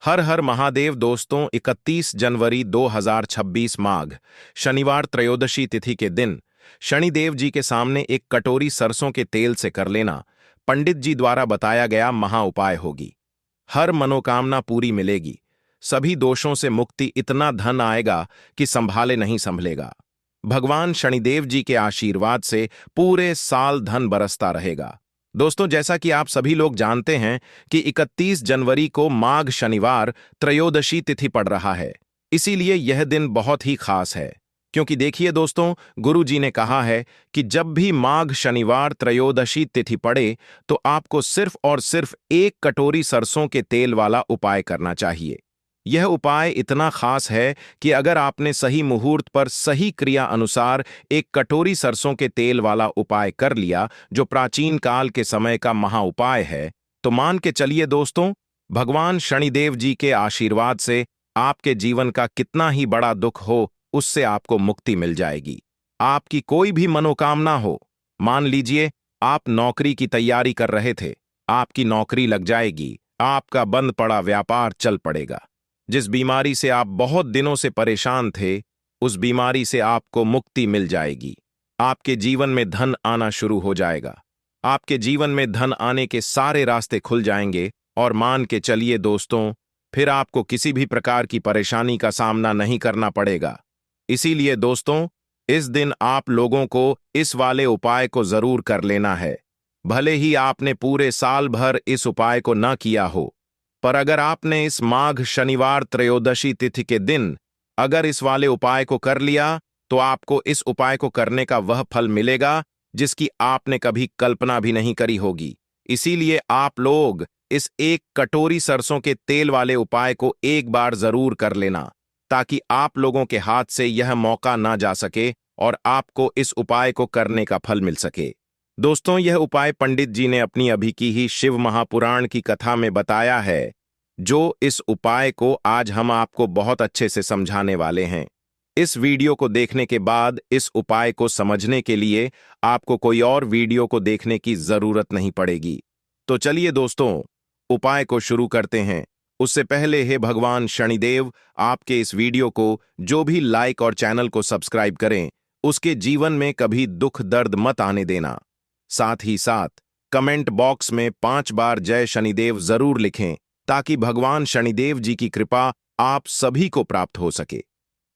हर हर महादेव दोस्तों, 31 जनवरी 2026 माघ शनिवार त्रयोदशी तिथि के दिन शनिदेव जी के सामने एक कटोरी सरसों के तेल से कर लेना पंडित जी द्वारा बताया गया महा उपाय होगी। हर मनोकामना पूरी मिलेगी, सभी दोषों से मुक्ति, इतना धन आएगा कि संभाले नहीं संभलेगा। भगवान शनिदेव जी के आशीर्वाद से पूरे साल धन बरसता रहेगा। दोस्तों, जैसा कि आप सभी लोग जानते हैं कि 31 जनवरी को माघ शनिवार त्रयोदशी तिथि पड़ रहा है, इसीलिए यह दिन बहुत ही खास है। क्योंकि देखिए दोस्तों, गुरु जी ने कहा है कि जब भी माघ शनिवार त्रयोदशी तिथि पड़े तो आपको सिर्फ और सिर्फ एक कटोरी सरसों के तेल वाला उपाय करना चाहिए। यह उपाय इतना खास है कि अगर आपने सही मुहूर्त पर सही क्रिया अनुसार एक कटोरी सरसों के तेल वाला उपाय कर लिया, जो प्राचीन काल के समय का महा उपाय है, तो मान के चलिए दोस्तों, भगवान शनिदेव जी के आशीर्वाद से आपके जीवन का कितना ही बड़ा दुख हो, उससे आपको मुक्ति मिल जाएगी। आपकी कोई भी मनोकामना हो, मान लीजिए आप नौकरी की तैयारी कर रहे थे, आपकी नौकरी लग जाएगी, आपका बंद पड़ा व्यापार चल पड़ेगा। जिस बीमारी से आप बहुत दिनों से परेशान थे, उस बीमारी से आपको मुक्ति मिल जाएगी। आपके जीवन में धन आना शुरू हो जाएगा। आपके जीवन में धन आने के सारे रास्ते खुल जाएंगे और मान के चलिए दोस्तों, फिर आपको किसी भी प्रकार की परेशानी का सामना नहीं करना पड़ेगा। इसीलिए दोस्तों, इस दिन आप लोगों को इस वाले उपाय को जरूर कर लेना है। भले ही आपने पूरे साल भर इस उपाय को न किया हो, पर अगर आपने इस माघ शनिवार त्रयोदशी तिथि के दिन अगर इस वाले उपाय को कर लिया, तो आपको इस उपाय को करने का वह फल मिलेगा जिसकी आपने कभी कल्पना भी नहीं करी होगी। इसीलिए आप लोग इस एक कटोरी सरसों के तेल वाले उपाय को एक बार जरूर कर लेना, ताकि आप लोगों के हाथ से यह मौका ना जा सके और आपको इस उपाय को करने का फल मिल सके। दोस्तों, यह उपाय पंडित जी ने अपनी अभी की ही शिव महापुराण की कथा में बताया है, जो इस उपाय को आज हम आपको बहुत अच्छे से समझाने वाले हैं। इस वीडियो को देखने के बाद इस उपाय को समझने के लिए आपको कोई और वीडियो को देखने की जरूरत नहीं पड़ेगी। तो चलिए दोस्तों, उपाय को शुरू करते हैं। उससे पहले हे भगवान शनिदेव, आपके इस वीडियो को जो भी लाइक और चैनल को सब्सक्राइब करें, उसके जीवन में कभी दुख दर्द मत आने देना। साथ ही साथ कमेंट बॉक्स में 5 बार जय शनिदेव जरूर लिखें, ताकि भगवान शनिदेव जी की कृपा आप सभी को प्राप्त हो सके।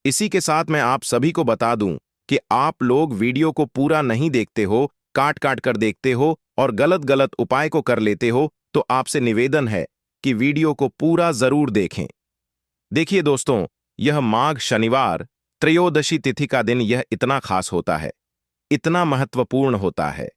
इसी के साथ मैं आप सभी को बता दूं कि आप लोग वीडियो को पूरा नहीं देखते हो, काट काट कर देखते हो और गलत गलत उपाय को कर लेते हो, तो आपसे निवेदन है कि वीडियो को पूरा जरूर देखें। देखिए दोस्तों, यह माघ शनिवार त्रयोदशी तिथि का दिन यह इतना खास होता है, इतना महत्वपूर्ण होता है।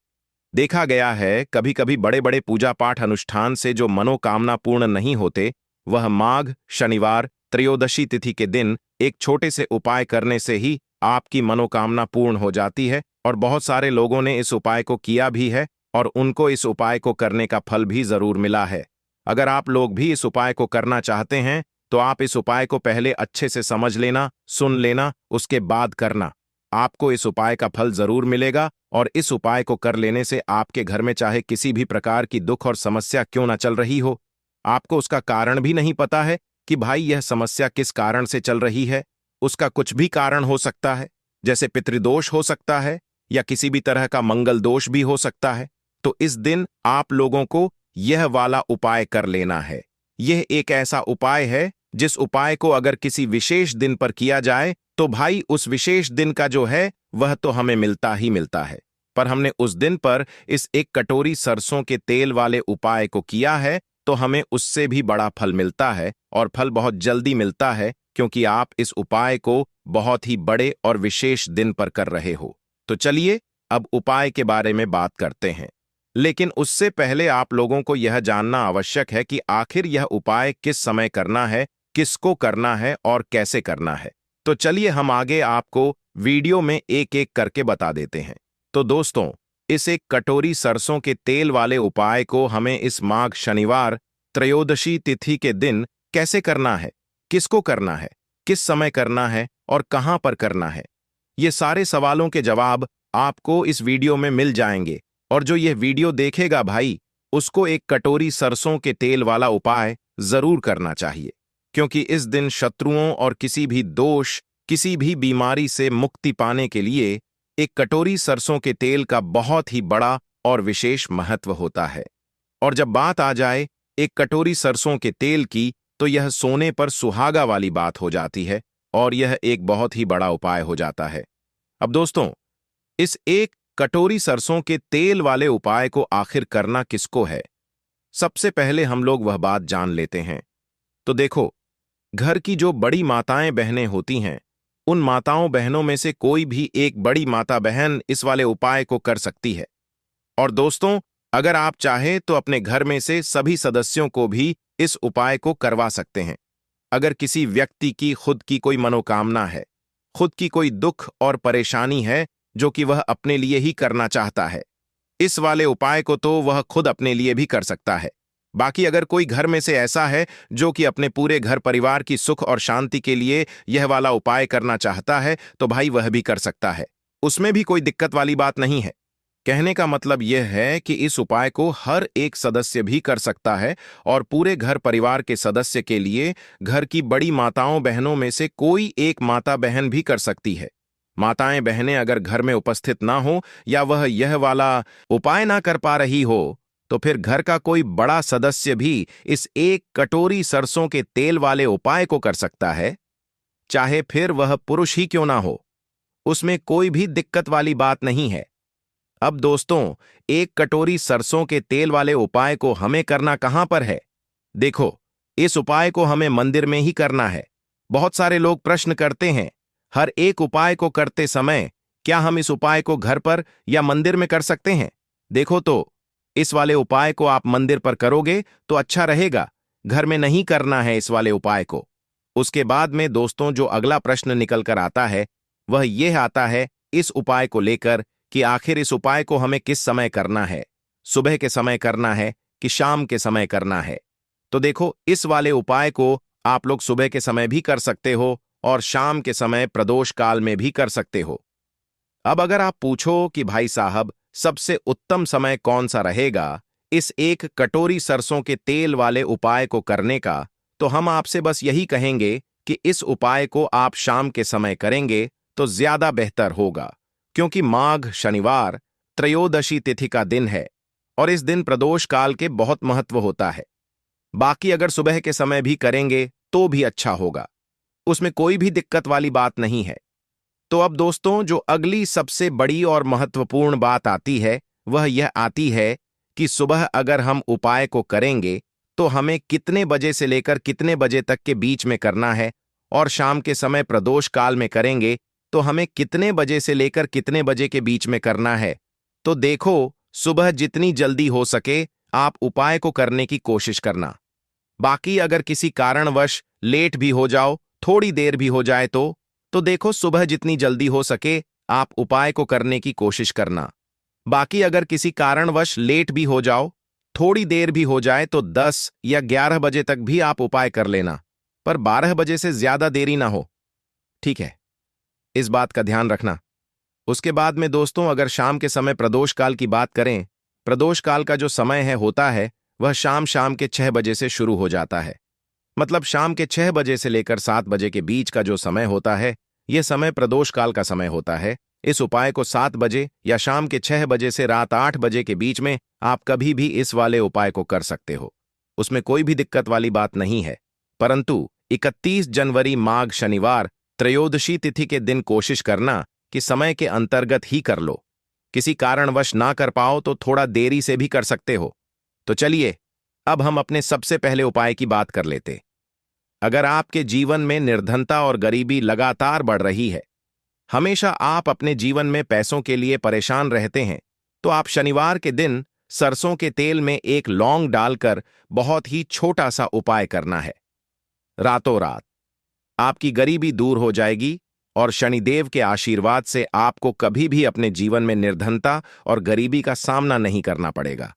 देखा गया है कभी कभी बड़े बड़े पूजा पाठ अनुष्ठान से जो मनोकामना पूर्ण नहीं होते, वह माघ शनिवार त्रयोदशी तिथि के दिन एक छोटे से उपाय करने से ही आपकी मनोकामना पूर्ण हो जाती है। और बहुत सारे लोगों ने इस उपाय को किया भी है और उनको इस उपाय को करने का फल भी जरूर मिला है। अगर आप लोग भी इस उपाय को करना चाहते हैं, तो आप इस उपाय को पहले अच्छे से समझ लेना, सुन लेना, उसके बाद करना। आपको इस उपाय का फल जरूर मिलेगा और इस उपाय को कर लेने से आपके घर में चाहे किसी भी प्रकार की दुख और समस्या क्यों ना चल रही हो, आपको उसका कारण भी नहीं पता है कि भाई यह समस्या किस कारण से चल रही है, उसका कुछ भी कारण हो सकता है, जैसे पितृदोष हो सकता है या किसी भी तरह का मंगल दोष भी हो सकता है, तो इस दिन आप लोगों को यह वाला उपाय कर लेना है। यह एक ऐसा उपाय है जिस उपाय को अगर किसी विशेष दिन पर किया जाए, तो भाई उस विशेष दिन का जो है वह तो हमें मिलता ही मिलता है। पर हमने उस दिन पर इस एक कटोरी सरसों के तेल वाले उपाय को किया है, तो हमें उससे भी बड़ा फल मिलता है और फल बहुत जल्दी मिलता है, क्योंकि आप इस उपाय को बहुत ही बड़े और विशेष दिन पर कर रहे हो। तो चलिए अब उपाय के बारे में बात करते हैं, लेकिन उससे पहले आप लोगों को यह जानना आवश्यक है कि आखिर यह उपाय किस समय करना है, किसको करना है और कैसे करना है। तो चलिए हम आगे आपको वीडियो में एक एक करके बता देते हैं। तो दोस्तों, इस एक कटोरी सरसों के तेल वाले उपाय को हमें इस माघ शनिवार त्रयोदशी तिथि के दिन कैसे करना है, किसको करना है, किस समय करना है और कहां पर करना है, ये सारे सवालों के जवाब आपको इस वीडियो में मिल जाएंगे। और जो यह वीडियो देखेगा भाई, उसको एक कटोरी सरसों के तेल वाला उपाय जरूर करना चाहिए। क्योंकि इस दिन शत्रुओं और किसी भी दोष, किसी भी बीमारी से मुक्ति पाने के लिए एक कटोरी सरसों के तेल का बहुत ही बड़ा और विशेष महत्व होता है। और जब बात आ जाए एक कटोरी सरसों के तेल की, तो यह सोने पर सुहागा वाली बात हो जाती है और यह एक बहुत ही बड़ा उपाय हो जाता है। अब दोस्तों, इस एक कटोरी सरसों के तेल वाले उपाय को आखिर करना किसको है, सबसे पहले हम लोग वह बात जान लेते हैं। तो देखो, घर की जो बड़ी माताएं बहनें होती हैं, उन माताओं बहनों में से कोई भी एक बड़ी माता बहन इस वाले उपाय को कर सकती है। और दोस्तों, अगर आप चाहें तो अपने घर में से सभी सदस्यों को भी इस उपाय को करवा सकते हैं। अगर किसी व्यक्ति की खुद की कोई मनोकामना है, खुद की कोई दुख और परेशानी है जो कि वह अपने लिए ही करना चाहता है, इस वाले उपाय को तो वह खुद अपने लिए भी कर सकता है। बाकी अगर कोई घर में से ऐसा है जो कि अपने पूरे घर परिवार की सुख और शांति के लिए यह वाला उपाय करना चाहता है, तो भाई वह भी कर सकता है, उसमें भी कोई दिक्कत वाली बात नहीं है। कहने का मतलब यह है कि इस उपाय को हर एक सदस्य भी कर सकता है और पूरे घर परिवार के सदस्य के लिए घर की बड़ी माताओं बहनों में से कोई एक माता बहन भी कर सकती है। माताएं बहनें अगर घर में उपस्थित ना हो या वह यह वाला उपाय ना कर पा रही हो, तो फिर घर का कोई बड़ा सदस्य भी इस एक कटोरी सरसों के तेल वाले उपाय को कर सकता है, चाहे फिर वह पुरुष ही क्यों ना हो, उसमें कोई भी दिक्कत वाली बात नहीं है। अब दोस्तों, एक कटोरी सरसों के तेल वाले उपाय को हमें करना कहां पर है? देखो, इस उपाय को हमें मंदिर में ही करना है। बहुत सारे लोग प्रश्न करते हैं, हर एक उपाय को करते समय क्या हम इस उपाय को घर पर या मंदिर में कर सकते हैं? देखो तो, इस वाले उपाय को आप मंदिर पर करोगे तो अच्छा रहेगा, घर में नहीं करना है इस वाले उपाय को। उसके बाद में दोस्तों, जो अगला प्रश्न निकल कर आता है वह यह आता है इस उपाय को लेकर कि आखिर इस उपाय को हमें किस समय करना है, सुबह के समय करना है कि शाम के समय करना है? तो देखो, इस वाले उपाय को आप लोग सुबह के समय भी कर सकते हो और शाम के समय प्रदोष काल में भी कर सकते हो। अब अगर आप पूछो कि भाई साहब, सबसे उत्तम समय कौन सा रहेगा इस एक कटोरी सरसों के तेल वाले उपाय को करने का, तो हम आपसे बस यही कहेंगे कि इस उपाय को आप शाम के समय करेंगे तो ज्यादा बेहतर होगा, क्योंकि माघ शनिवार त्रयोदशी तिथि का दिन है और इस दिन प्रदोष काल के बहुत महत्व होता है। बाकी अगर सुबह के समय भी करेंगे तो भी अच्छा होगा, उसमें कोई भी दिक्कत वाली बात नहीं है। तो अब दोस्तों, जो अगली सबसे बड़ी और महत्वपूर्ण बात आती है वह यह आती है कि सुबह अगर हम उपाय को करेंगे तो हमें कितने बजे से लेकर कितने बजे तक के बीच में करना है, और शाम के समय प्रदोष काल में करेंगे तो हमें कितने बजे से लेकर कितने बजे के बीच में करना है। तो देखो, सुबह जितनी जल्दी हो सके आप उपाय को करने की कोशिश करना। बाकी अगर किसी कारणवश लेट भी हो जाओ, थोड़ी देर भी हो जाए तो देखो, सुबह जितनी जल्दी हो सके आप उपाय को करने की कोशिश करना। बाकी अगर किसी कारणवश लेट भी हो जाओ, थोड़ी देर भी हो जाए, तो 10 या 11 बजे तक भी आप उपाय कर लेना, पर 12 बजे से ज्यादा देरी ना हो, ठीक है? इस बात का ध्यान रखना। उसके बाद में दोस्तों, अगर शाम के समय प्रदोष काल की बात करें, प्रदोष काल का जो समय होता है वह शाम के 6 बजे से शुरू हो जाता है। मतलब शाम के 6 बजे से लेकर 7 बजे के बीच का जो समय होता है, यह समय प्रदोष काल का समय होता है। इस उपाय को 7 बजे या शाम के 6 बजे से रात 8 बजे के बीच में आप कभी भी इस वाले उपाय को कर सकते हो, उसमें कोई भी दिक्कत वाली बात नहीं है। परंतु 31 जनवरी माघ शनिवार त्रयोदशी तिथि के दिन कोशिश करना कि समय के अंतर्गत ही कर लो। किसी कारणवश ना कर पाओ तो थोड़ा देरी से भी कर सकते हो। तो चलिए, अब हम अपने सबसे पहले उपाय की बात कर लेते। अगर आपके जीवन में निर्धनता और गरीबी लगातार बढ़ रही है, हमेशा आप अपने जीवन में पैसों के लिए परेशान रहते हैं, तो आप शनिवार के दिन सरसों के तेल में एक लौंग डालकर बहुत ही छोटा सा उपाय करना है। रातों रात आपकी गरीबी दूर हो जाएगी और शनिदेव के आशीर्वाद से आपको कभी भी अपने जीवन में निर्धनता और गरीबी का सामना नहीं करना पड़ेगा।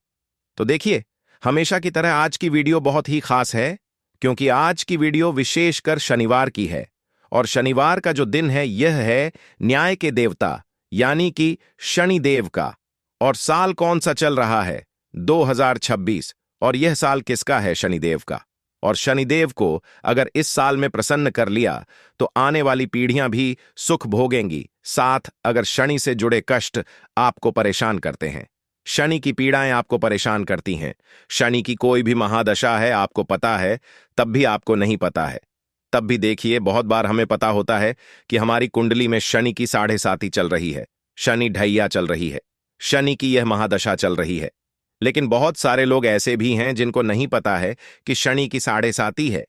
तो देखिए, हमेशा की तरह आज की वीडियो बहुत ही खास है, क्योंकि आज की वीडियो विशेषकर शनिवार की है और शनिवार का जो दिन है यह है न्याय के देवता यानी कि शनिदेव का। और साल कौन सा चल रहा है? 2026। और यह साल किसका है? शनिदेव का। और शनिदेव को अगर इस साल में प्रसन्न कर लिया तो आने वाली पीढ़ियां भी सुख भोगेंगी। साथ अगर शनि से जुड़े कष्ट आपको परेशान करते हैं, शनि की पीड़ाएं आपको परेशान करती हैं, शनि की कोई भी महादशा है आपको पता है तब भी आपको नहीं पता है, तब भी देखिए बहुत बार हमें पता होता है कि हमारी कुंडली में शनि की 7.5 चल रही है, शनि ढैया चल रही है, शनि की यह महादशा चल रही है। लेकिन बहुत सारे लोग ऐसे भी हैं जिनको नहीं पता है कि शनि की 7.5 है,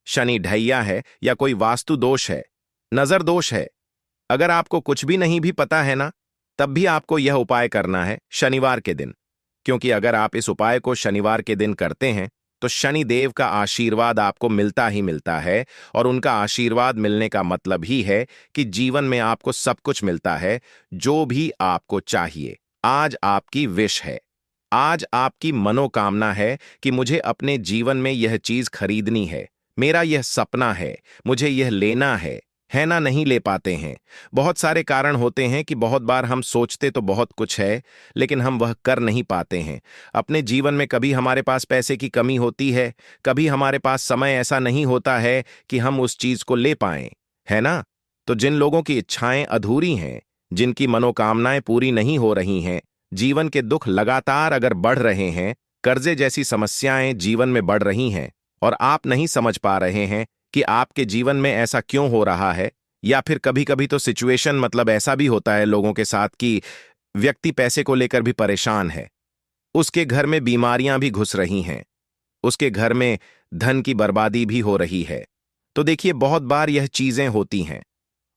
शनि ढैया है या कोई वास्तु दोष है, नजर दोष है। अगर आपको कुछ भी नहीं भी पता है ना, तब भी आपको यह उपाय करना है शनिवार के दिन, क्योंकि अगर आप इस उपाय को शनिवार के दिन करते हैं तो शनि देव का आशीर्वाद आपको मिलता ही मिलता है। और उनका आशीर्वाद मिलने का मतलब ही है कि जीवन में आपको सब कुछ मिलता है जो भी आपको चाहिए। आज आपकी विश है, आज आपकी मनोकामना है कि मुझे अपने जीवन में यह चीज खरीदनी है, मेरा यह सपना है, मुझे यह लेना है ना। नहीं ले पाते हैं। बहुत सारे कारण होते हैं कि बहुत बार हम सोचते तो बहुत कुछ है लेकिन हम वह कर नहीं पाते हैं अपने जीवन में। कभी हमारे पास पैसे की कमी होती है, कभी हमारे पास समय ऐसा नहीं होता है कि हम उस चीज को ले पाएं, है ना। तो जिन लोगों की इच्छाएं अधूरी हैं, जिनकी मनोकामनाएं पूरी नहीं हो रही हैं, जीवन के दुख लगातार अगर बढ़ रहे हैं, कर्जे जैसी समस्याएं जीवन में बढ़ रही हैं और आप नहीं समझ पा रहे हैं कि आपके जीवन में ऐसा क्यों हो रहा है, या फिर कभी कभी तो सिचुएशन मतलब ऐसा भी होता है लोगों के साथ कि व्यक्ति पैसे को लेकर भी परेशान है, उसके घर में बीमारियां भी घुस रही हैं, उसके घर में धन की बर्बादी भी हो रही है। तो देखिए बहुत बार यह चीजें होती हैं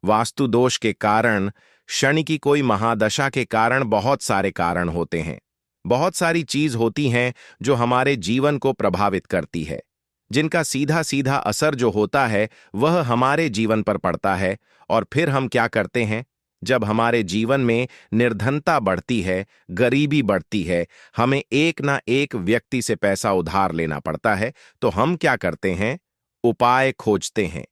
वास्तु दोष के कारण, शनि की कोई महादशा के कारण। बहुत सारे कारण होते हैं, बहुत सारी चीज होती हैं जो हमारे जीवन को प्रभावित करती है, जिनका सीधा सीधा असर जो होता है वह हमारे जीवन पर पड़ता है। और फिर हम क्या करते हैं, जब हमारे जीवन में निर्धनता बढ़ती है, गरीबी बढ़ती है, हमें एक ना एक व्यक्ति से पैसा उधार लेना पड़ता है, तो हम क्या करते हैं, उपाय खोजते हैं,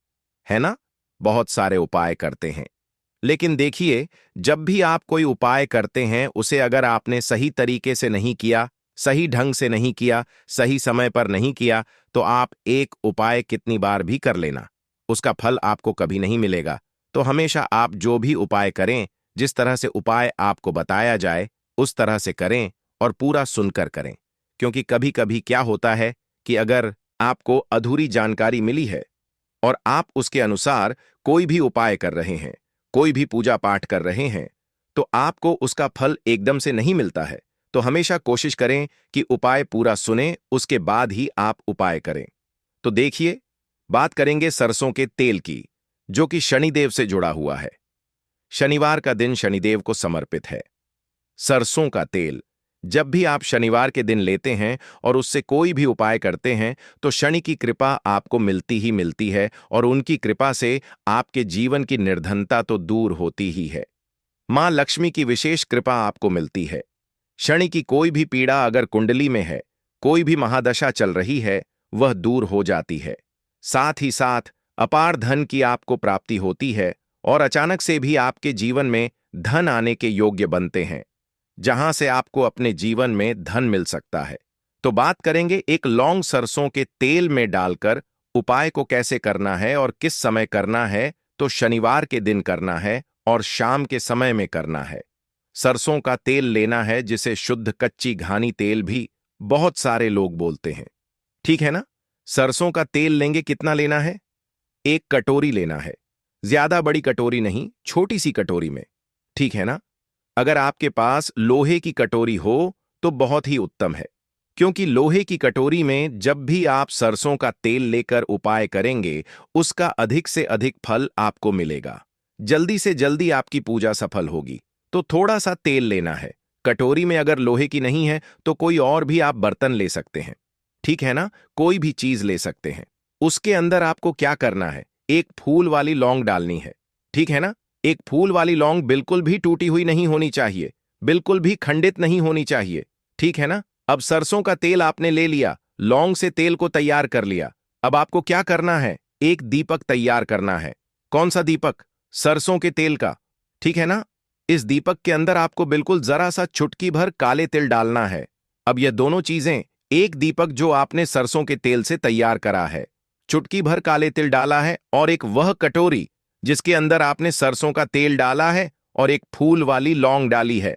है ना। बहुत सारे उपाय करते हैं। लेकिन देखिए जब भी आप कोई उपाय करते हैं उसे अगर आपने सही तरीके से नहीं किया, सही ढंग से नहीं किया, सही समय पर नहीं किया, तो आप एक उपाय कितनी बार भी कर लेना, उसका फल आपको कभी नहीं मिलेगा। तो हमेशा आप जो भी उपाय करें, जिस तरह से उपाय आपको बताया जाए उस तरह से करें और पूरा सुनकर करें। क्योंकि कभी कभी क्या होता है कि अगर आपको अधूरी जानकारी मिली है और आप उसके अनुसार कोई भी उपाय कर रहे हैं, कोई भी पूजा पाठ कर रहे हैं, तो आपको उसका फल एकदम से नहीं मिलता है। तो हमेशा कोशिश करें कि उपाय पूरा सुने, उसके बाद ही आप उपाय करें। तो देखिए बात करेंगे सरसों के तेल की, जो कि शनिदेव से जुड़ा हुआ है। शनिवार का दिन शनिदेव को समर्पित है। सरसों का तेल जब भी आप शनिवार के दिन लेते हैं और उससे कोई भी उपाय करते हैं तो शनि की कृपा आपको मिलती ही मिलती है, और उनकी कृपा से आपके जीवन की निर्धनता तो दूर होती ही है। मां लक्ष्मी की विशेष कृपा आपको मिलती है। शनि की कोई भी पीड़ा अगर कुंडली में है, कोई भी महादशा चल रही है, वह दूर हो जाती है। साथ ही साथ अपार धन की आपको प्राप्ति होती है और अचानक से भी आपके जीवन में धन आने के योग्य बनते हैं, जहां से आपको अपने जीवन में धन मिल सकता है। तो बात करेंगे एक लौंग सरसों के तेल में डालकर उपाय को कैसे करना है और किस समय करना है। तो शनिवार के दिन करना है और शाम के समय में करना है। सरसों का तेल लेना है, जिसे शुद्ध कच्ची घानी तेल भी बहुत सारे लोग बोलते हैं, ठीक है ना। सरसों का तेल लेंगे, कितना लेना है, 1 कटोरी लेना है, ज्यादा बड़ी कटोरी नहीं, छोटी सी कटोरी में, ठीक है ना। अगर आपके पास लोहे की कटोरी हो तो बहुत ही उत्तम है, क्योंकि लोहे की कटोरी में जब भी आप सरसों का तेल लेकर उपाय करेंगे उसका अधिक से अधिक फल आपको मिलेगा, जल्दी से जल्दी आपकी पूजा सफल होगी। तो थोड़ा सा तेल लेना है। कटोरी में अगर लोहे की नहीं है तो कोई और भी आप बर्तन ले सकते हैं, ठीक है ना, कोई भी चीज ले सकते हैं। उसके अंदर आपको क्या करना है, एक फूल वाली लौंग डालनी है, ठीक है ना। एक फूल वाली लौंग बिल्कुल भी टूटी हुई नहीं होनी चाहिए, बिल्कुल भी खंडित नहीं होनी चाहिए, ठीक है ना। अब सरसों का तेल आपने ले लिया, लौंग से तेल को तैयार कर लिया। अब आपको क्या करना है, एक दीपक तैयार करना है। कौन सा दीपक, सरसों के तेल का, ठीक है ना। इस दीपक के अंदर आपको बिल्कुल जरा सा चुटकी भर काले तिल डालना है। अब ये दोनों चीजें एक दीपक जो आपने सरसों के तेल से तैयार करा है, चुटकी भर काले तिल डाला है, और एक वह कटोरी जिसके अंदर आपने सरसों का तेल डाला है और एक फूल वाली लौंग डाली है।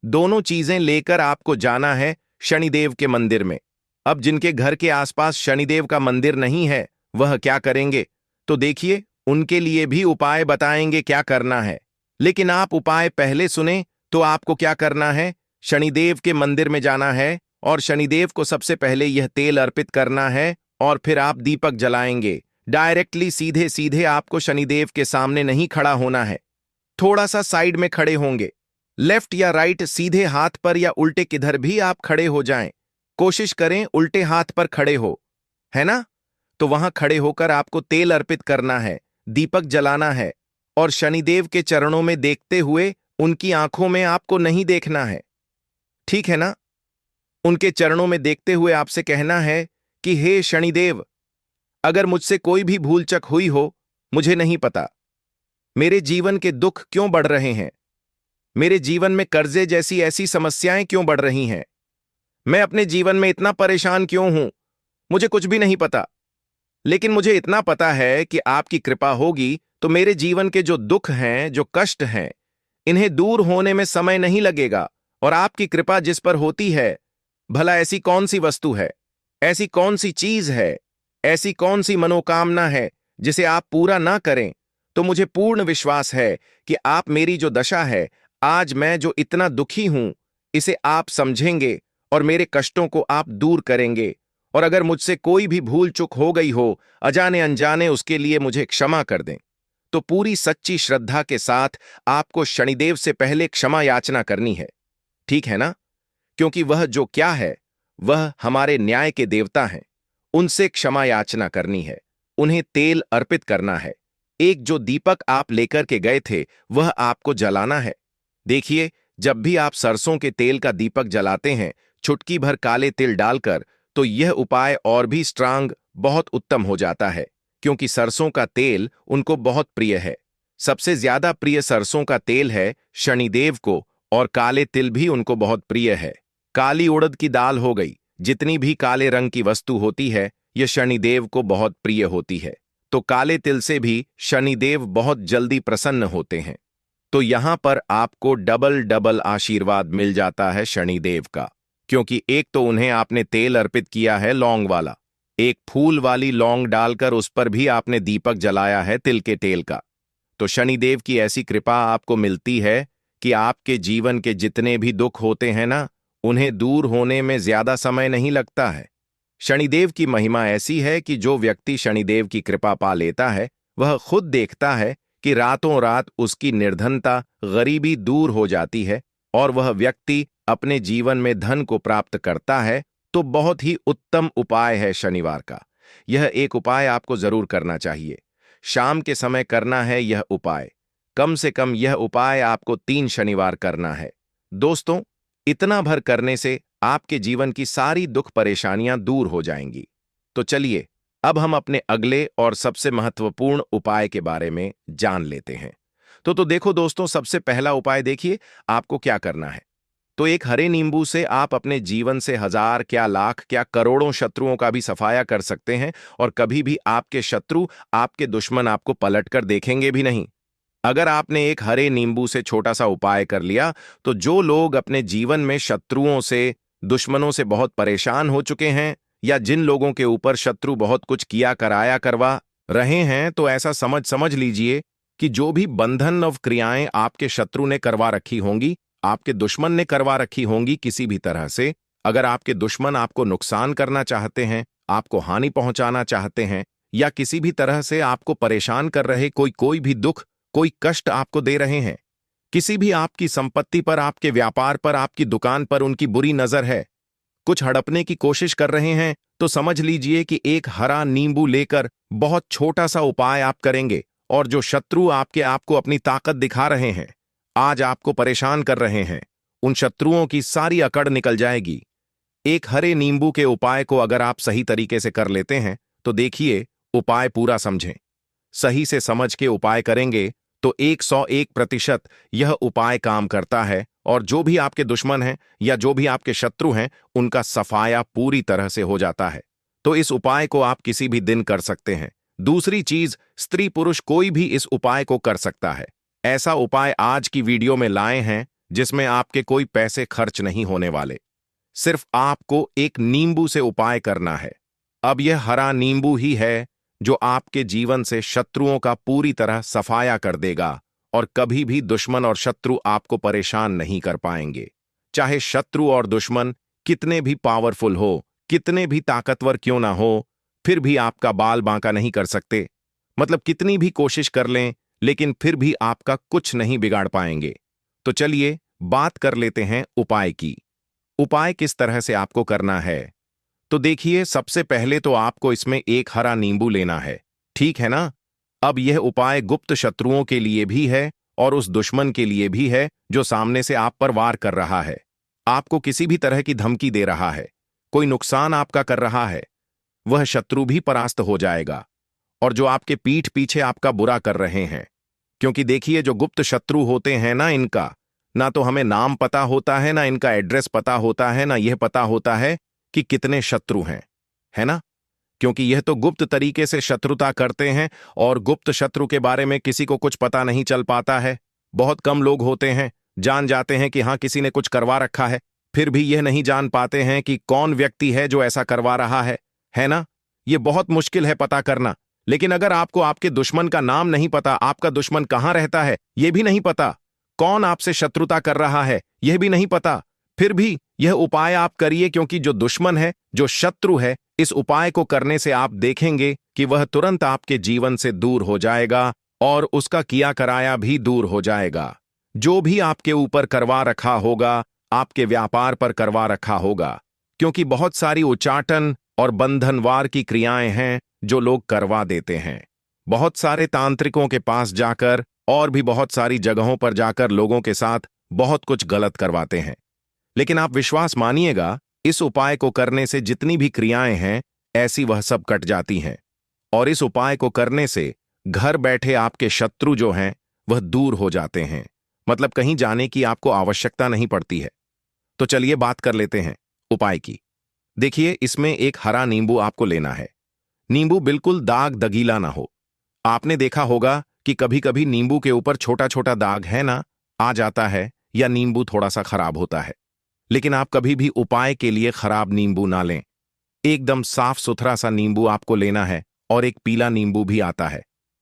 दोनों चीजें लेकर आपको जाना है शनिदेव के मंदिर में। अब जिनके घर के आसपास शनिदेव का मंदिर नहीं है, वह क्या करेंगे? तो देखिए, उनके लिए भी उपाय बताएंगे क्या करना है। लेकिन आप उपाय पहले सुने तो आपको क्या करना है? शनिदेव के मंदिर में जाना है और शनिदेव को सबसे पहले यह तेल अर्पित करना है, और फिर आप दीपक जलाएंगे। डायरेक्टली सीधे सीधे आपको शनिदेव के सामने नहीं खड़ा होना है, थोड़ा सा साइड में खड़े होंगे। लेफ्ट या राइट, सीधे हाथ पर या उल्टे किधर भी आप खड़े हो जाएं। कोशिश करें उल्टे हाथ पर खड़े हो, है ना? तो वहां खड़े होकर आपको तेल अर्पित करना है, दीपक जलाना है, और शनिदेव के चरणों में देखते हुए उनकी आंखों में आपको नहीं देखना है, ठीक है ना? उनके चरणों में देखते हुए आपसे कहना है कि हे शनिदेव, अगर मुझसे कोई भी भूल चक हुई हो, मुझे नहीं पता। मेरे जीवन के दुख क्यों बढ़ रहे हैं? मेरे जीवन में कर्जे जैसी ऐसी समस्याएं क्यों बढ़ रही हैं? मैं अपने जीवन में इतना परेशान क्यों हूं? मुझे कुछ भी नहीं पता। लेकिन मुझे इतना पता है कि आपकी कृपा होगी तो मेरे जीवन के जो दुख हैं, जो कष्ट हैं, इन्हें दूर होने में समय नहीं लगेगा। और आपकी कृपा जिस पर होती है, भला ऐसी कौन सी वस्तु है, ऐसी कौन सी चीज है, ऐसी कौन सी मनोकामना है जिसे आप पूरा ना करें? तो मुझे पूर्ण विश्वास है कि आप मेरी जो दशा है, आज मैं जो इतना दुखी हूं, इसे आप समझेंगे और मेरे कष्टों को आप दूर करेंगे। और अगर मुझसे कोई भी भूल चूक हो गई हो, अजाने अनजाने, उसके लिए मुझे क्षमा कर दें। तो पूरी सच्ची श्रद्धा के साथ आपको शनिदेव से पहले क्षमा याचना करनी है, ठीक है ना? क्योंकि वह जो क्या है, वह हमारे न्याय के देवता हैं। उनसे क्षमा याचना करनी है, उन्हें तेल अर्पित करना है। एक जो दीपक आप लेकर के गए थे, वह आपको जलाना है। देखिए, जब भी आप सरसों के तेल का दीपक जलाते हैं, चुटकी भर काले तिल डालकर, तो यह उपाय और भी स्ट्रांग, बहुत उत्तम हो जाता है। क्योंकि सरसों का तेल उनको बहुत प्रिय है। सबसे ज्यादा प्रिय सरसों का तेल है शनिदेव को, और काले तिल भी उनको बहुत प्रिय है। काली उड़द की दाल हो गई, जितनी भी काले रंग की वस्तु होती है, यह शनिदेव को बहुत प्रिय होती है। तो काले तिल से भी शनिदेव बहुत जल्दी प्रसन्न होते हैं। तो यहां पर आपको डबल डबल आशीर्वाद मिल जाता है शनिदेव का। क्योंकि एक तो उन्हें आपने तेल अर्पित किया है लौंग वाला, एक फूल वाली लौंग डालकर उस पर भी आपने दीपक जलाया है तिल के तेल का। तो शनिदेव की ऐसी कृपा आपको मिलती है कि आपके जीवन के जितने भी दुख होते हैं ना, उन्हें दूर होने में ज्यादा समय नहीं लगता है। शनिदेव की महिमा ऐसी है कि जो व्यक्ति शनिदेव की कृपा पा लेता है, वह खुद देखता है कि रातों रात उसकी निर्धनता, गरीबी दूर हो जाती है, और वह व्यक्ति अपने जीवन में धन को प्राप्त करता है। तो बहुत ही उत्तम उपाय है शनिवार का। यह एक उपाय आपको जरूर करना चाहिए। शाम के समय करना है यह उपाय। कम से कम यह उपाय आपको 3 शनिवार करना है। दोस्तों, इतना भर करने से आपके जीवन की सारी दुख परेशानियां दूर हो जाएंगी। तो चलिए, अब हम अपने अगले और सबसे महत्वपूर्ण उपाय के बारे में जान लेते हैं। तो देखो दोस्तों, सबसे पहला उपाय देखिए, आपको क्या करना है। तो एक हरे नींबू से आप अपने जीवन से हजार, क्या लाख, क्या करोड़ों शत्रुओं का भी सफाया कर सकते हैं, और कभी भी आपके शत्रु, आपके दुश्मन आपको पलट कर देखेंगे भी नहीं। अगर आपने एक हरे नींबू से छोटा सा उपाय कर लिया, तो जो लोग अपने जीवन में शत्रुओं से, दुश्मनों से बहुत परेशान हो चुके हैं, या जिन लोगों के ऊपर शत्रु बहुत कुछ किया कराया करवा रहे हैं, तो ऐसा समझ लीजिए कि जो भी बंधन और क्रियाएं आपके शत्रु ने करवा रखी होंगी, आपके दुश्मन ने करवा रखी होंगी किसी भी तरह से, अगर आपके दुश्मन आपको नुकसान करना चाहते हैं, आपको हानि पहुंचाना चाहते हैं, या किसी भी तरह से आपको परेशान कर रहे, कोई भी दुख, कोई कष्ट आपको दे रहे हैं, किसी भी आपकी संपत्ति पर, आपके व्यापार पर, आपकी दुकान पर उनकी बुरी नजर है, कुछ हड़पने की कोशिश कर रहे हैं, तो समझ लीजिए कि एक हरा नींबू लेकर बहुत छोटा सा उपाय आप करेंगे, और जो शत्रु आपको अपनी ताकत दिखा रहे हैं, आज आपको परेशान कर रहे हैं, उन शत्रुओं की सारी अकड़ निकल जाएगी। एक हरे नींबू के उपाय को अगर आप सही तरीके से कर लेते हैं, तो देखिए, उपाय पूरा समझें। सही से समझ के उपाय करेंगे तो 101% यह उपाय काम करता है, और जो भी आपके दुश्मन हैं या जो भी आपके शत्रु हैं उनका सफाया पूरी तरह से हो जाता है। तो इस उपाय को आप किसी भी दिन कर सकते हैं। दूसरी चीज, स्त्री पुरुष कोई भी इस उपाय को कर सकता है। ऐसा उपाय आज की वीडियो में लाए हैं जिसमें आपके कोई पैसे खर्च नहीं होने वाले। सिर्फ आपको एक नींबू से उपाय करना है। अब यह हरा नींबू ही है जो आपके जीवन से शत्रुओं का पूरी तरह सफाया कर देगा और कभी भी दुश्मन और शत्रु आपको परेशान नहीं कर पाएंगे। चाहे शत्रु और दुश्मन कितने भी पावरफुल हो, कितने भी ताकतवर क्यों ना हो, फिर भी आपका बाल बांका नहीं कर सकते। मतलब कितनी भी कोशिश कर लें, लेकिन फिर भी आपका कुछ नहीं बिगाड़ पाएंगे। तो चलिए बात कर लेते हैं उपाय की। उपाय किस तरह से आपको करना है? तो देखिए, सबसे पहले तो आपको इसमें एक हरा नींबू लेना है, ठीक है ना? अब यह उपाय गुप्त शत्रुओं के लिए भी है और उस दुश्मन के लिए भी है जो सामने से आप पर वार कर रहा है, आपको किसी भी तरह की धमकी दे रहा है, कोई नुकसान आपका कर रहा है। वह शत्रु भी परास्त हो जाएगा। और जो आपके पीठ पीछे आपका बुरा कर रहे हैं, क्योंकि देखिए जो गुप्त शत्रु होते हैं ना, इनका ना तो हमें नाम पता होता है, ना इनका एड्रेस पता होता है, ना यह पता होता है कि कितने शत्रु हैं, है ना? क्योंकि यह तो गुप्त तरीके से शत्रुता करते हैं और गुप्त शत्रु के बारे में किसी को कुछ पता नहीं चल पाता है। बहुत कम लोग होते हैं, जान जाते हैं कि हाँ किसी ने कुछ करवा रखा है, फिर भी यह नहीं जान पाते हैं कि कौन व्यक्ति है जो ऐसा करवा रहा है ना? यह बहुत मुश्किल है पता करना। लेकिन अगर आपको आपके दुश्मन का नाम नहीं पता, आपका दुश्मन कहां रहता है यह भी नहीं पता, कौन आपसे शत्रुता कर रहा है यह भी नहीं पता, फिर भी यह उपाय आप करिए, क्योंकि जो दुश्मन है, जो शत्रु है, इस उपाय को करने से आप देखेंगे कि वह तुरंत आपके जीवन से दूर हो जाएगा और उसका किया कराया भी दूर हो जाएगा। जो भी आपके ऊपर करवा रखा होगा, आपके व्यापार पर करवा रखा होगा, क्योंकि बहुत सारी उचाटन और बंधनवार की क्रियाएं हैं जो लोग करवा देते हैं। बहुत सारे तांत्रिकों के पास जाकर और भी बहुत सारी जगहों पर जाकर लोगों के साथ बहुत कुछ गलत करवाते हैं। लेकिन आप विश्वास मानिएगा, इस उपाय को करने से जितनी भी क्रियाएं हैं ऐसी वह सब कट जाती हैं। और इस उपाय को करने से घर बैठे आपके शत्रु जो हैं वह दूर हो जाते हैं। मतलब कहीं जाने की आपको आवश्यकता नहीं पड़ती है। तो चलिए बात कर लेते हैं उपाय की। देखिए, इसमें एक हरा नींबू आपको लेना है। नींबू बिल्कुल दाग दगीला ना हो। आपने देखा होगा कि कभी कभी नींबू के ऊपर छोटा छोटा दाग है ना, आ जाता है, या नींबू थोड़ा सा खराब होता है। लेकिन आप कभी भी उपाय के लिए खराब नींबू ना लें। एकदम साफ सुथरा सा नींबू आपको लेना है। और एक पीला नींबू भी आता है।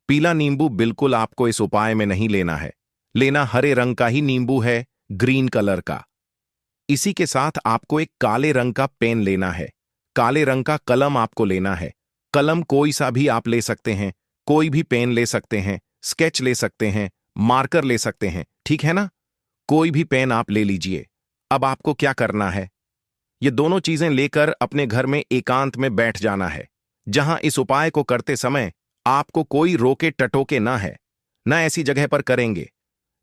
पीला नींबू बिल्कुल आपको इस उपाय में नहीं लेना है। लेना हरे रंग का ही नींबू है, ग्रीन कलर का। इसी के साथ आपको एक काले रंग का पेन लेना है। काले रंग का कलम आपको लेना है। कलम कोई सा भी आप ले सकते हैं, कोई भी पेन ले सकते हैं, स्केच ले सकते हैं, मार्कर ले सकते हैं, ठीक है ना? कोई भी पेन आप ले लीजिए। अब आपको क्या करना है? ये दोनों चीजें लेकर अपने घर में एकांत में बैठ जाना है, जहां इस उपाय को करते समय आपको कोई रोके टटोके ना है। ना ऐसी जगह पर करेंगे,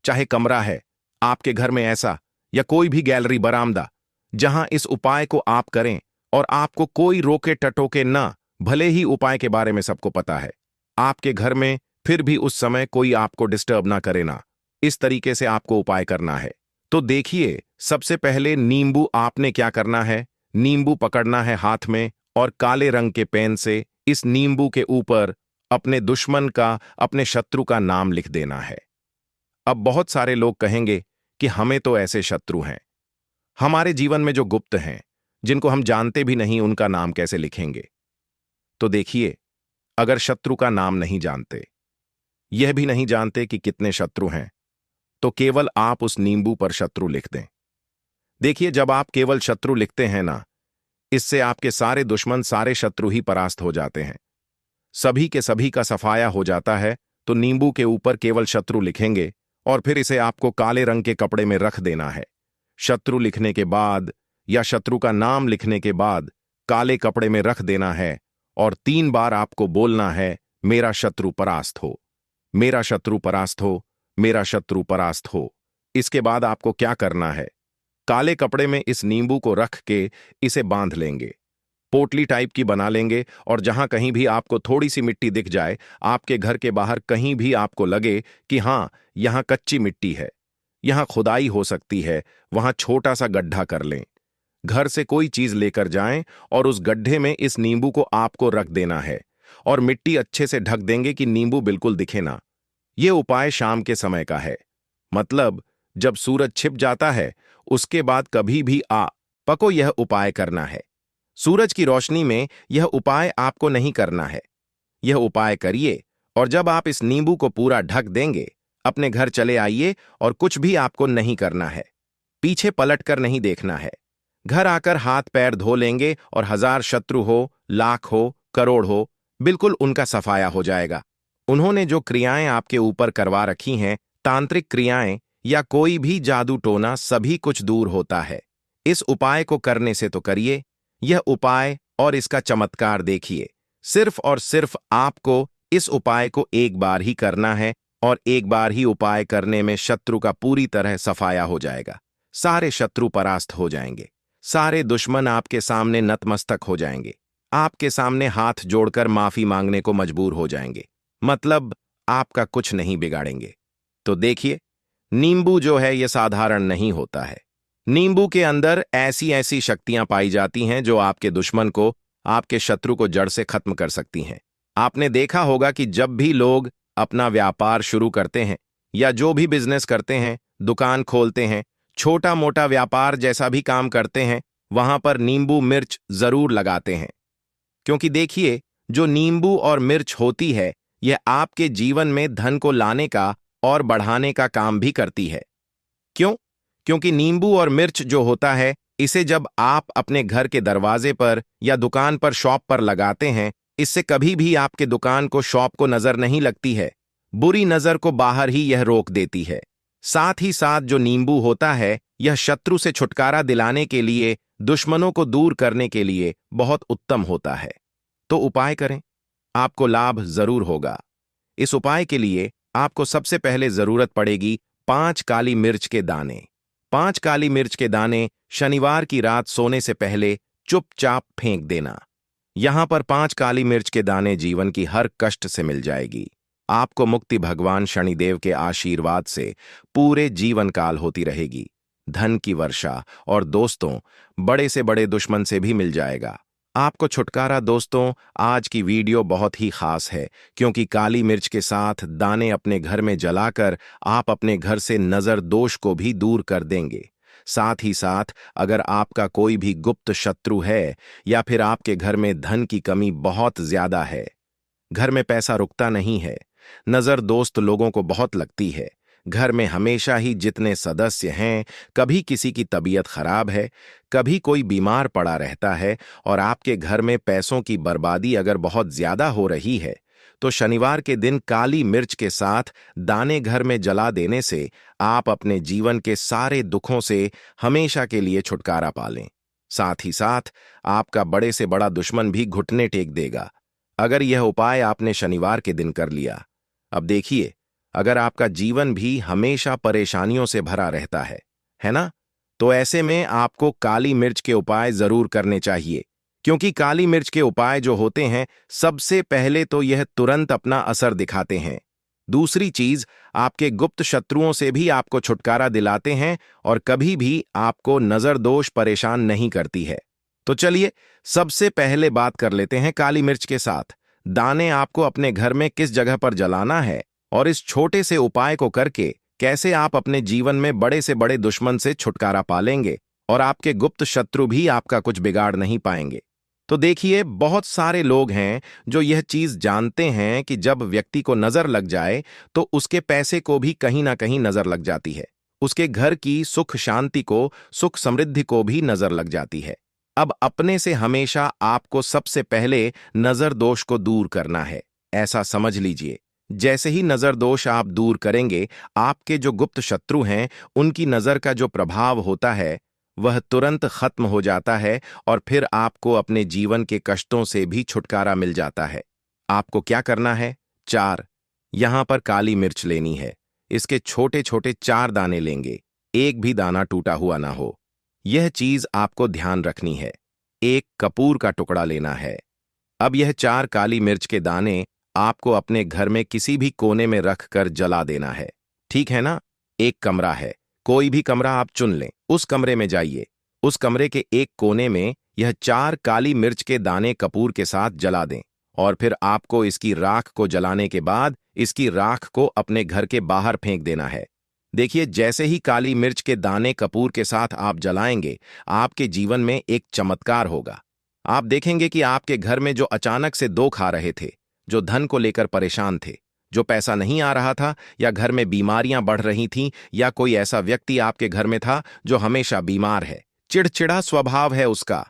चाहे कमरा है आपके घर में ऐसा, या कोई भी गैलरी बरामदा, जहां इस उपाय को आप करें और आपको कोई रोके टटोके ना। भले ही उपाय के बारे में सबको पता है आपके घर में, फिर भी उस समय कोई आपको डिस्टर्ब ना करे ना। इस तरीके से आपको उपाय करना है। तो देखिए, सबसे पहले नींबू आपने क्या करना है, नींबू पकड़ना है हाथ में और काले रंग के पेन से इस नींबू के ऊपर अपने दुश्मन का, अपने शत्रु का नाम लिख देना है। अब बहुत सारे लोग कहेंगे कि हमें तो ऐसे शत्रु हैं, हमारे जीवन में जो गुप्त हैं, जिनको हम जानते भी नहीं, उनका नाम कैसे लिखेंगे? तो देखिए, अगर शत्रु का नाम नहीं जानते, यह भी नहीं जानते कि कितने शत्रु हैं, तो केवल आप उस नींबू पर शत्रु लिख दें। देखिए, जब आप केवल शत्रु लिखते हैं ना, इससे आपके सारे दुश्मन, सारे शत्रु ही परास्त हो जाते हैं। सभी के सभी का सफाया हो जाता है। तो नींबू के ऊपर केवल शत्रु लिखेंगे और फिर इसे आपको काले रंग के कपड़े में रख देना है। शत्रु लिखने के बाद या शत्रु का नाम लिखने के बाद काले कपड़े में रख देना है और 3 बार आपको बोलना है, मेरा शत्रु परास्त हो, मेरा शत्रु परास्त हो, मेरा शत्रु परास्त हो। इसके बाद आपको क्या करना है, काले कपड़े में इस नींबू को रख के इसे बांध लेंगे, पोटली टाइप की बना लेंगे। और जहां कहीं भी आपको थोड़ी सी मिट्टी दिख जाए, आपके घर के बाहर कहीं भी आपको लगे कि हां यहां कच्ची मिट्टी है, यहां खुदाई हो सकती है, वहां छोटा सा गड्ढा कर लें। घर से कोई चीज लेकर जाएं और उस गड्ढे में इस नींबू को आपको रख देना है और मिट्टी अच्छे से ढक देंगे कि नींबू बिल्कुल दिखे ना। यह उपाय शाम के समय का है, मतलब जब सूरज छिप जाता है उसके बाद कभी भी पको यह उपाय करना है। सूरज की रोशनी में यह उपाय आपको नहीं करना है। यह उपाय करिए और जब आप इस नींबू को पूरा ढक देंगे, अपने घर चले आइए और कुछ भी आपको नहीं करना है। पीछे पलट कर नहीं देखना है। घर आकर हाथ पैर धो लेंगे और 1000 शत्रु हो, लाख हो, करोड़ हो, बिल्कुल उनका सफाया हो जाएगा। उन्होंने जो क्रियाएं आपके ऊपर करवा रखी हैं, तांत्रिक क्रियाएं या कोई भी जादू टोना, सभी कुछ दूर होता है। इस उपाय को करने से तो करिए। यह उपाय और इसका चमत्कार देखिए। सिर्फ और सिर्फ आपको इस उपाय को एक बार ही करना है और एक बार ही उपाय करने में शत्रु का पूरी तरह सफाया हो जाएगा। सारे शत्रु परास्त हो जाएंगे। सारे दुश्मन आपके सामने नतमस्तक हो जाएंगे। आपके सामने हाथ जोड़कर माफी मांगने को मजबूर हो जाएंगे। मतलब आपका कुछ नहीं बिगाड़ेंगे। तो देखिए, नींबू जो है यह साधारण नहीं होता है। नींबू के अंदर ऐसी ऐसी शक्तियां पाई जाती हैं जो आपके दुश्मन को, आपके शत्रु को जड़ से खत्म कर सकती हैं। आपने देखा होगा कि जब भी लोग अपना व्यापार शुरू करते हैं या जो भी बिजनेस करते हैं, दुकान खोलते हैं, छोटा मोटा व्यापार जैसा भी काम करते हैं, वहां पर नींबू मिर्च जरूर लगाते हैं। क्योंकि देखिए, जो नींबू और मिर्च होती है, यह आपके जीवन में धन को लाने का और बढ़ाने का काम भी करती है। क्यों? क्योंकि नींबू और मिर्च जो होता है, इसे जब आप अपने घर के दरवाजे पर या दुकान पर, शॉप पर लगाते हैं, इससे कभी भी आपके दुकान को, शॉप को नजर नहीं लगती है। बुरी नजर को बाहर ही यह रोक देती है। साथ ही साथ जो नींबू होता है, यह शत्रु से छुटकारा दिलाने के लिए, दुश्मनों को दूर करने के लिए बहुत उत्तम होता है। तो उपाय करें, आपको लाभ जरूर होगा। इस उपाय के लिए आपको सबसे पहले जरूरत पड़ेगी 5 काली मिर्च के दाने। 5 काली मिर्च के दाने शनिवार की रात सोने से पहले चुपचाप फेंक देना। यहां पर 5 काली मिर्च के दाने जीवन की हर कष्ट से मिल जाएगी। आपको मुक्ति भगवान शनिदेव के आशीर्वाद से पूरे जीवन काल होती रहेगी। धन की वर्षा और दोस्तों, बड़े से बड़े दुश्मन से भी मिल जाएगा। आपको छुटकारा। दोस्तों, आज की वीडियो बहुत ही खास है क्योंकि काली मिर्च के साथ दाने अपने घर में जलाकर आप अपने घर से नजर दोष को भी दूर कर देंगे। साथ ही साथ अगर आपका कोई भी गुप्त शत्रु है या फिर आपके घर में धन की कमी बहुत ज्यादा है, घर में पैसा रुकता नहीं है, नजर दोस्त लोगों को बहुत लगती है, घर में हमेशा ही जितने सदस्य हैं, कभी किसी की तबीयत खराब है, कभी कोई बीमार पड़ा रहता है और आपके घर में पैसों की बर्बादी अगर बहुत ज्यादा हो रही है, तो शनिवार के दिन काली मिर्च के साथ दाने घर में जला देने से आप अपने जीवन के सारे दुखों से हमेशा के लिए छुटकारा पा लें। साथ ही साथ आपका बड़े से बड़ा दुश्मन भी घुटने टेक देगा अगर यह उपाय आपने शनिवार के दिन कर लिया। अब देखिए, अगर आपका जीवन भी हमेशा परेशानियों से भरा रहता है ना? तो ऐसे में आपको काली मिर्च के उपाय जरूर करने चाहिए, क्योंकि काली मिर्च के उपाय जो होते हैं, सबसे पहले तो यह तुरंत अपना असर दिखाते हैं। दूसरी चीज, आपके गुप्त शत्रुओं से भी आपको छुटकारा दिलाते हैं और कभी भी आपको नजर दोष परेशान नहीं करती है। तो चलिए, सबसे पहले बात कर लेते हैं काली मिर्च के साथ दाने आपको अपने घर में किस जगह पर जलाना है और इस छोटे से उपाय को करके कैसे आप अपने जीवन में बड़े से बड़े दुश्मन से छुटकारा पालेंगे और आपके गुप्त शत्रु भी आपका कुछ बिगाड़ नहीं पाएंगे। तो देखिए, बहुत सारे लोग हैं जो यह चीज जानते हैं कि जब व्यक्ति को नजर लग जाए तो उसके पैसे को भी कहीं ना कहीं नजर लग जाती है, उसके घर की सुख शांति को, सुख समृद्धि को भी नजर लग जाती है। अब अपने से हमेशा आपको सबसे पहले नजर दोष को दूर करना है। ऐसा समझ लीजिए, जैसे ही नजर दोष आप दूर करेंगे, आपके जो गुप्त शत्रु हैं, उनकी नजर का जो प्रभाव होता है वह तुरंत खत्म हो जाता है और फिर आपको अपने जीवन के कष्टों से भी छुटकारा मिल जाता है। आपको क्या करना है? 4 यहां पर काली मिर्च लेनी है। इसके छोटे छोटे 4 दाने लेंगे, एक भी दाना टूटा हुआ ना हो। यह चीज आपको ध्यान रखनी है। एक कपूर का टुकड़ा लेना है। अब यह 4 काली मिर्च के दाने आपको अपने घर में किसी भी कोने में रखकर जला देना है। ठीक है ना? एक कमरा है, कोई भी कमरा आप चुन लें, उस कमरे में जाइए। उस कमरे के एक कोने में यह 4 काली मिर्च के दाने कपूर के साथ जला दें और फिर आपको इसकी राख को जलाने के बाद इसकी राख को अपने घर के बाहर फेंक देना है। देखिए, जैसे ही काली मिर्च के दाने कपूर के साथ आप जलाएंगे, आपके जीवन में एक चमत्कार होगा। आप देखेंगे कि आपके घर में जो अचानक से दुख आ रहे थे, जो धन को लेकर परेशान थे, जो पैसा नहीं आ रहा था, या घर में बीमारियां बढ़ रही थीं, या कोई ऐसा व्यक्ति आपके घर में था जो हमेशा बीमार है, चिड़चिड़ा स्वभाव है उसका,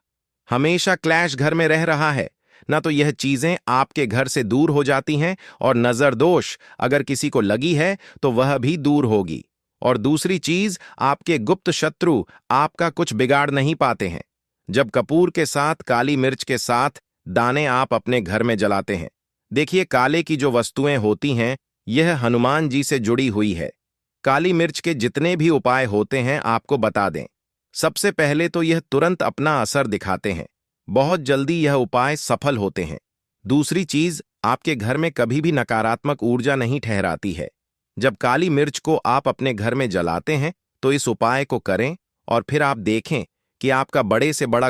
हमेशा क्लैश घर में रह रहा है, ना तो यह चीजें आपके घर से दूर हो जाती हैं और नजर दोष अगर किसी को लगी है तो वह भी दूर होगी। और दूसरी चीज, आपके गुप्त शत्रु आपका कुछ बिगाड़ नहीं पाते हैं। जब कपूर के साथ काली मिर्च के साथ दाने आप अपने घर में जलाते हैं, देखिए काले की जो वस्तुएं होती हैं यह हनुमान जी से जुड़ी हुई है। काली मिर्च के जितने भी उपाय होते हैं आपको बता दें। सबसे पहले तो यह तुरंत अपना असर दिखाते हैं, बहुत जल्दी यह उपाय सफल होते हैं। दूसरी चीज, आपके घर में कभी भी नकारात्मक ऊर्जा नहीं ठहराती है। जब काली मिर्च को आप अपने घर में जलाते हैं तो इस उपाय को करें और फिर आप देखें कि आपका बड़े से बड़ा